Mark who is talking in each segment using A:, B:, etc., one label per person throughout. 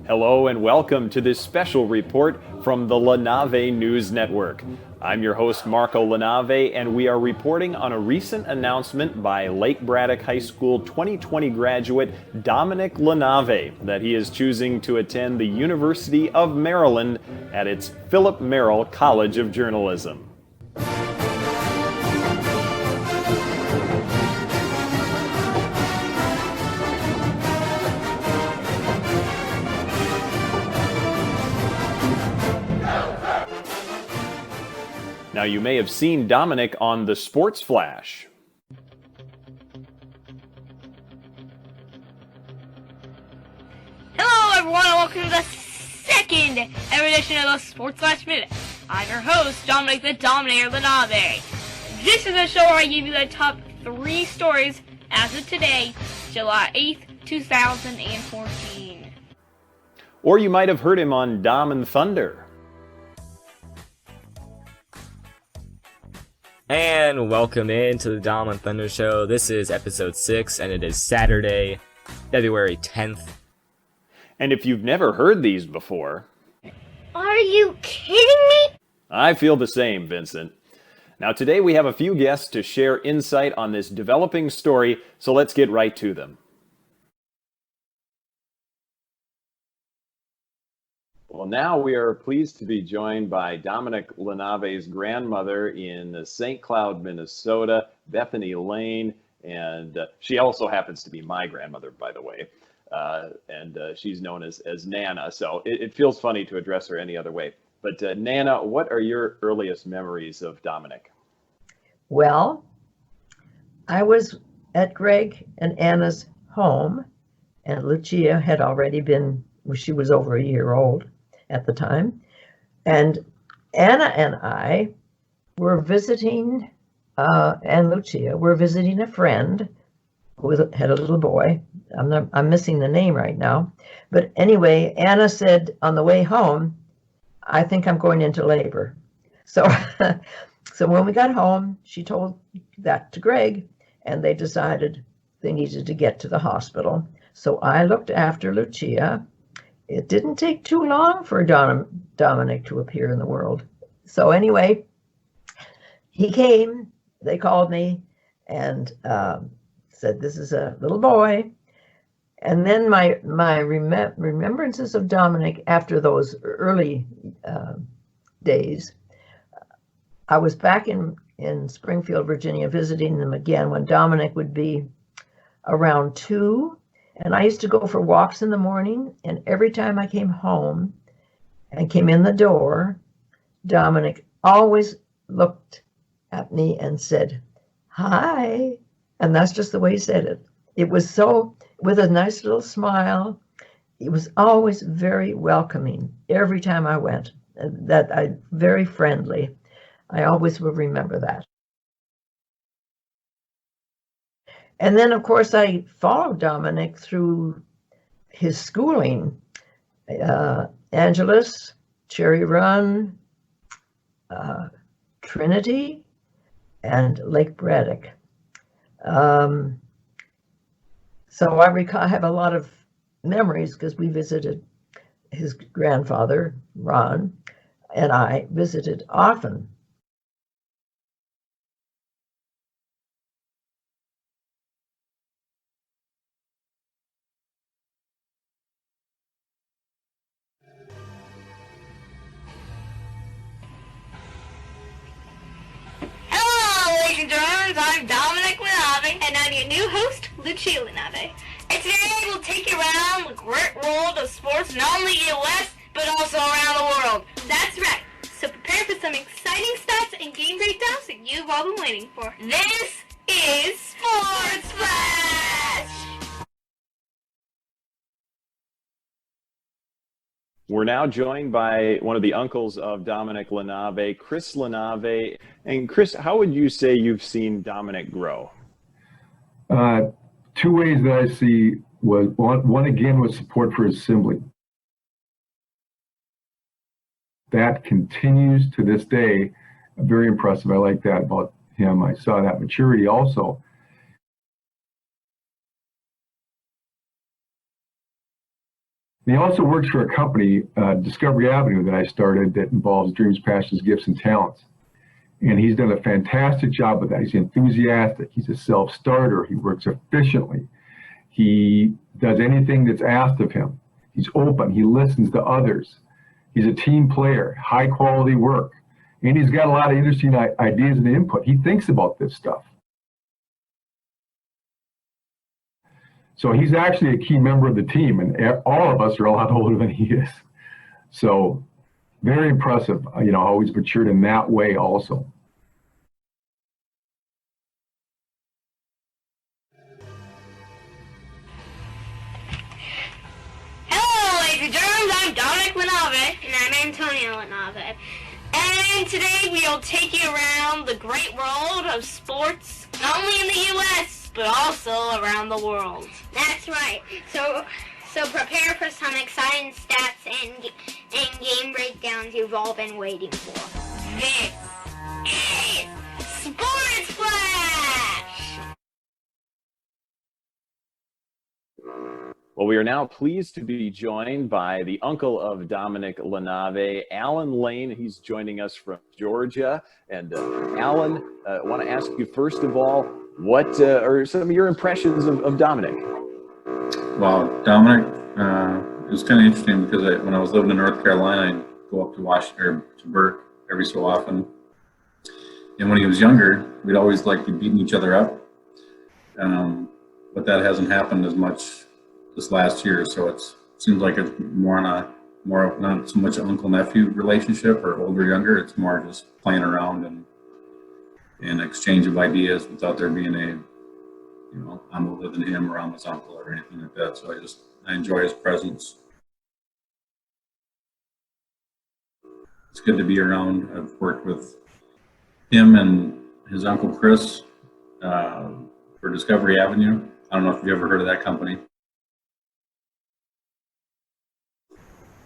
A: Hello and welcome to this special report from the LaNave News Network. I'm your host Marco LaNave, and we are reporting on a recent announcement by Lake Braddock High School 2020 graduate Dominic LaNave that he is choosing to attend the University of Maryland at its Philip Merrill College of Journalism. Now, you may have seen Dominic on the Sports Flash.
B: Hello, everyone, and welcome to the second ever edition of the Sports Flash Minute. I'm your host, Dominic the Dominator LaNave. This is a show where I give you the top 3 stories as of today, July 8th, 2014.
A: Or you might have heard him on Dom and Thunder.
C: And welcome into the Dom and Thunder Show. This is episode 6, and it is Saturday, February 10th.
A: And if you've never heard these before...
B: Are you kidding me?
A: I feel the same, Vincent. Now today we have a few guests to share insight on this developing story, so let's get right to them. Well, now we are pleased to be joined by Dominic LaNave's grandmother in St. Cloud, Minnesota, Bethany Lane, and she also happens to be my grandmother, by the way, and she's known as Nana, so it feels funny to address her any other way. But Nana, what are your earliest memories of Dominic?
D: Well, I was at Greg and Anna's home, and Lucia had already been, she was over a year old at the time, and Anna and I were visiting, and Lucia were visiting a friend who had a little boy. I'm missing the name right now, but anyway, Anna said on the way home, "I think I'm going into labor." So, so when we got home, she told that to Greg, and they decided they needed to get to the hospital. So I looked after Lucia. It didn't take too long for Dominic to appear in the world. So anyway, he came, they called me and said, "This is a little boy." And then my remembrances of Dominic after those early days, I was back in Springfield, Virginia, visiting them again when Dominic would be around 2. And I used to go for walks in the morning, and every time I came home and came in the door, Dominic always looked at me and said, "Hi." And that's just the way he said it. It was so, with a nice little smile. It was always very welcoming every time I went. Very friendly. I always will remember that. And then, of course, I followed Dominic through his schooling. Angeles, Cherry Run, Trinity, and Lake Braddock. So I have a lot of memories because we visited his grandfather, Ron, and I visited often.
B: I'm Dominic LaNave, and I'm your new host, Lucia LaNave. And today we'll take you around the great world of sports, not only in the West, but also around the world. That's right. So prepare for some exciting stats and game breakdowns that you've all been waiting for. This is Sports Flash!
A: We're now joined by one of the uncles of Dominic LaNave, Chris LaNave. And Chris, how would you say you've seen Dominic grow?
E: 2 ways that I see was one again was support for his sibling. That continues to this day. Very impressive. I like that about him. I saw that maturity also. And he also works for a company, Discovery Avenue, that I started that involves dreams, passions, gifts, and talents. And he's done a fantastic job with that. He's enthusiastic. He's a self-starter. He works efficiently. He does anything that's asked of him. He's open. He listens to others. He's a team player, high quality work. And he's got a lot of interesting ideas and input. He thinks about this stuff. So he's actually a key member of the team, and all of us are a lot older than he is. So very impressive, how he's matured in that way also.
B: Hello, ladies and germs. I'm Dominic LaNave. And I'm Antonio LaNave. And today we'll take you around the great world of sports, not only in the U.S., but also around the world. That's right. So prepare for some exciting stats and game breakdowns you've all been waiting for. This is Sports Flash!
A: Well, we are now pleased to be joined by the uncle of Dominic LaNave, Alan Lane. He's joining us from Georgia. And Alan, I want to ask you, first of all, what are some of your impressions of Dominic?
F: Well, Dominic, it was kind of interesting because when I was living in North Carolina, I'd go up to Washington or to Burke every so often. And when he was younger, we'd always be beating each other up. But that hasn't happened as much this last year. So it seems like it's more of not so much an uncle-nephew relationship or older-younger. It's more just playing around and exchange of ideas without there being I'm older than him or I'm his uncle or anything like that. So I enjoy his presence. It's good to be around. I've worked with him and his uncle Chris for Discovery Avenue. I don't know if you've ever heard of that company.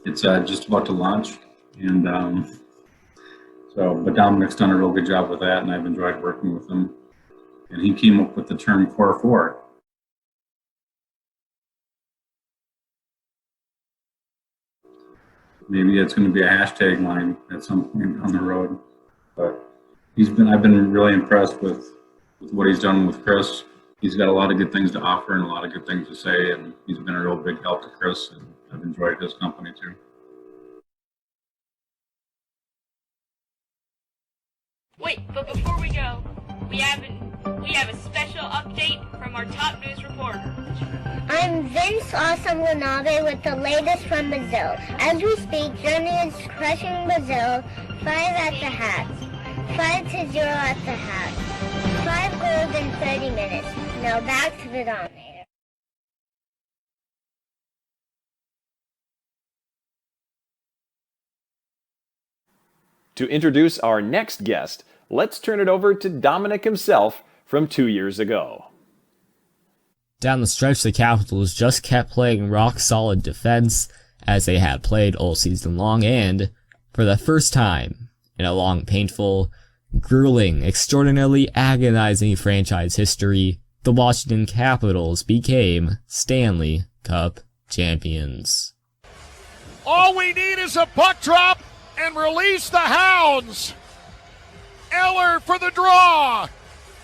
F: It's just about to launch, and but Dominic's done a real good job with that, and I've enjoyed working with him. And he came up with the term Core 4. Maybe it's going to be a hashtag line at some point on the road. But I've been really impressed with what he's done with Chris. He's got a lot of good things to offer and a lot of good things to say, and he's been a real big help to Chris, and I've enjoyed his company too.
G: Wait, but before we go, we have a special update from our top news reporter.
H: I'm Vince Awesome LaNave with the latest from Brazil. As we speak, Germany is crushing Brazil 5 at the half. 5-0 at the half. 5 goals in 30 minutes. Now back to the Dominator.
A: To introduce our next guest, let's turn it over to Dominic himself from 2 years ago.
C: Down the stretch, the Capitals just kept playing rock-solid defense, as they had played all season long, and, for the first time in a long, painful, grueling, extraordinarily agonizing franchise history, the Washington Capitals became Stanley Cup champions.
I: All we need is a puck drop and release the Hounds. Eller for the draw.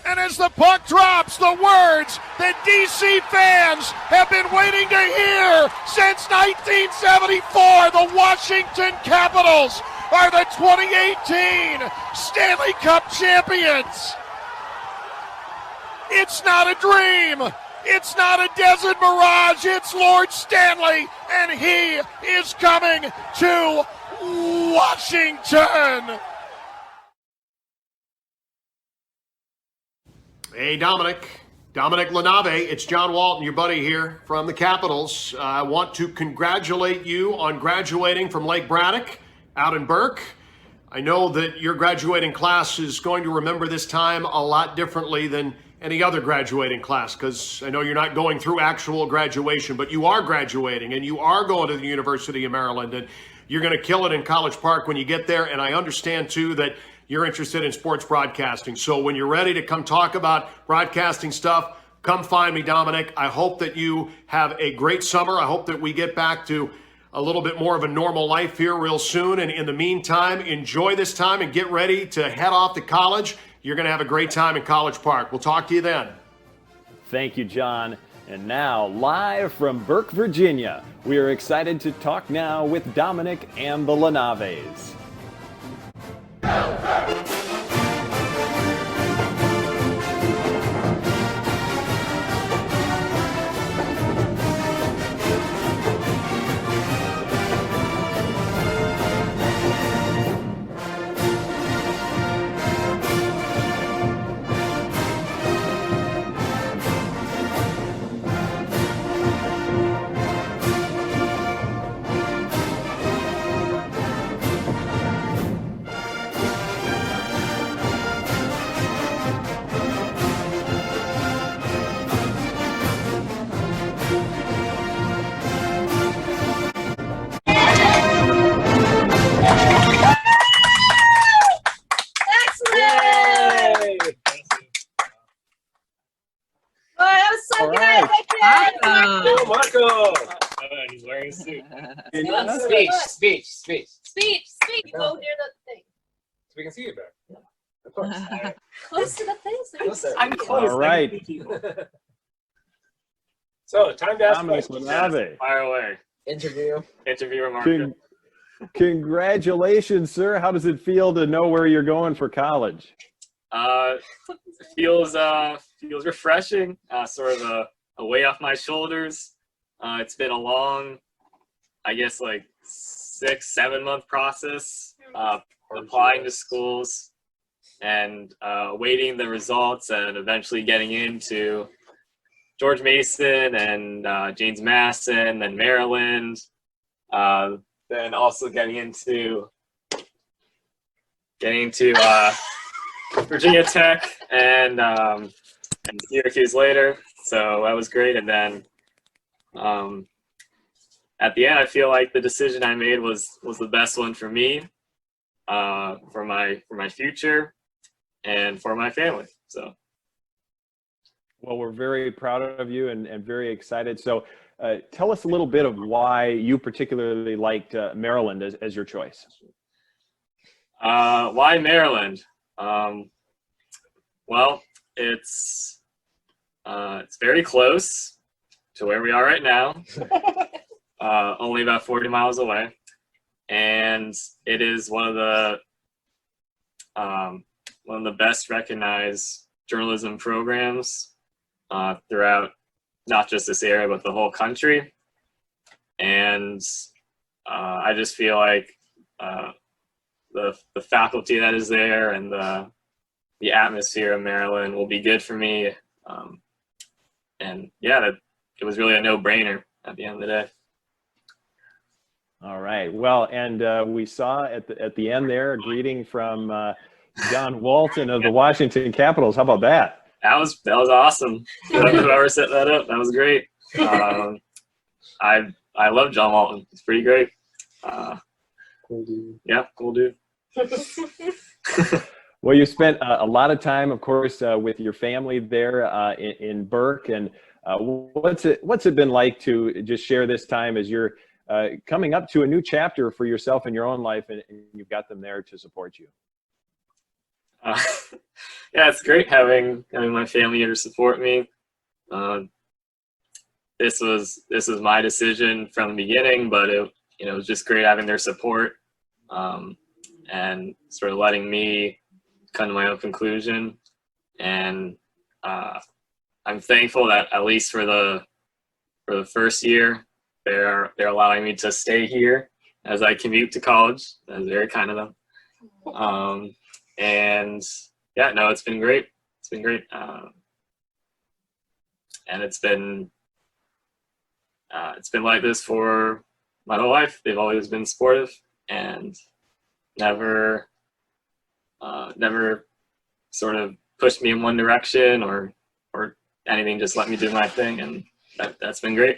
I: And as the puck drops, the words that DC fans have been waiting to hear since 1974, the Washington Capitals are the 2018 Stanley Cup champions. It's not a dream. It's not a desert mirage. It's Lord Stanley, and he is coming to Washington.
J: Hey, Dominic LaNave, it's John Walton, your buddy here from the Capitals. I want to congratulate you on graduating from Lake Braddock out in Burke. I know that your graduating class is going to remember this time a lot differently than any other graduating class, because I know you're not going through actual graduation, but you are graduating and you are going to the University of Maryland, and you're going to kill it in College Park when you get there. And I understand too that you're interested in sports broadcasting. So when you're ready to come talk about broadcasting stuff, come find me, Dominic. I hope that you have a great summer. I hope that we get back to a little bit more of a normal life here real soon. And in the meantime, enjoy this time and get ready to head off to college. You're going to have a great time in College Park. We'll talk to you then.
A: Thank you, John. And now, live from Burke, Virginia, we are excited to talk now with Dominic and the LaNaves.
K: He's wearing a suit.
L: Speech. Go near the thing.
K: So we can see you better. Yeah. Of course.
L: Close to the thing. So
K: I'm close.
A: All right.
K: So, time to ask
A: Dominic
K: questions.
A: LaNave.
K: Fire away.
M: Interview
K: remark.
A: Congratulations, sir. How does it feel to know where you're going for college?
K: It feels refreshing. Sort of a weight off my shoulders. It's been a long, I guess, like 6-7 month process, applying to schools and waiting the results and eventually getting into George Mason and James Madison and Maryland. Then also getting into Virginia Tech and Syracuse later. So that was great. And then at the end, I feel like the decision I made was the best one for me, for my future, and for my family. So,
A: well, we're very proud of you and very excited. So, tell us a little bit of why you particularly liked Maryland as your choice.
K: Why Maryland? Well, it's very close to where we are right now. Only about 40 miles away, and it is one of the best recognized journalism programs throughout not just this area but the whole country. And I just feel like the faculty that is there and the atmosphere of Maryland will be good for me. And yeah, it was really a no-brainer at the end of the day.
A: All right. Well, and we saw at the end there a greeting from John Walton of the Washington Capitals. How about that?
K: That was awesome. Whoever set that up, that was great. I love John Walton. He's pretty great.
M: cool dude.
K: Yeah, cool dude.
A: Well, you spent a lot of time, of course, with your family there in Burke. And what's it been like to just share this time as you're coming up to a new chapter for yourself in your own life, and you've got them there to support you?
K: Yeah, it's great having my family here to support me. This was my decision from the beginning, but it was just great having their support and sort of letting me come to my own conclusion. And I'm thankful that at least for the first year, they're allowing me to stay here as I commute to college. That's very kind of them. And yeah, no, it's been great. It's been great. And it's been like this for my whole life. They've always been supportive and never sort of pushed me in one direction or anything, just let me do my thing. And that's been great.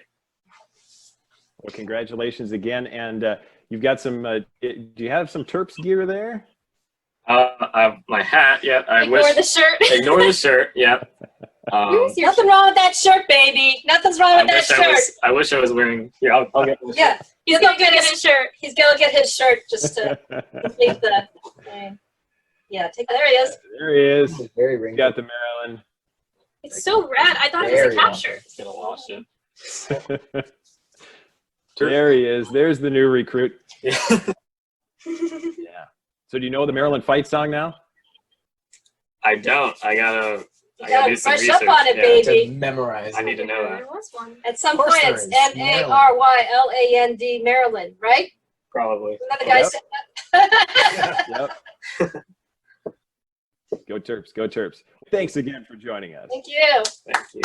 A: Well, congratulations again. And you've got some, do you have some Terps gear there?
K: I have my hat. Yeah.
L: Ignore the shirt.
K: Ignore the shirt. Yeah.
L: Nothing wrong with that shirt, baby. Nothing's wrong with that shirt.
K: I wish I was wearing. Here, I'll get this.
L: Yeah, he's gonna get his shirt. He's gonna get his shirt just to complete the thing. Yeah, there he is.
A: There he is.
M: Very
A: He's
M: wrinkled.
A: got the Maryland.
L: It's so rad. I thought it was a
M: Very
L: cap shirt.
K: It's gonna wash it.
A: There he is. There's the new recruit.
K: Yeah.
A: Yeah. So do you know the Maryland fight song now?
K: I don't. I gotta
L: You
K: do
L: gotta
K: some
L: brush
K: research.
L: up on it,
K: Yeah.
L: baby.
M: To memorize.
K: I need to know that.
L: There was one. At some
M: Of course
L: point, it's
M: there is.
L: Maryland, Maryland, right?
K: Probably.
L: Another guy
A: Yep.
L: said that.
A: Yep. Go Terps. Go Terps. Thanks again for joining us.
L: Thank you.
K: Thank you.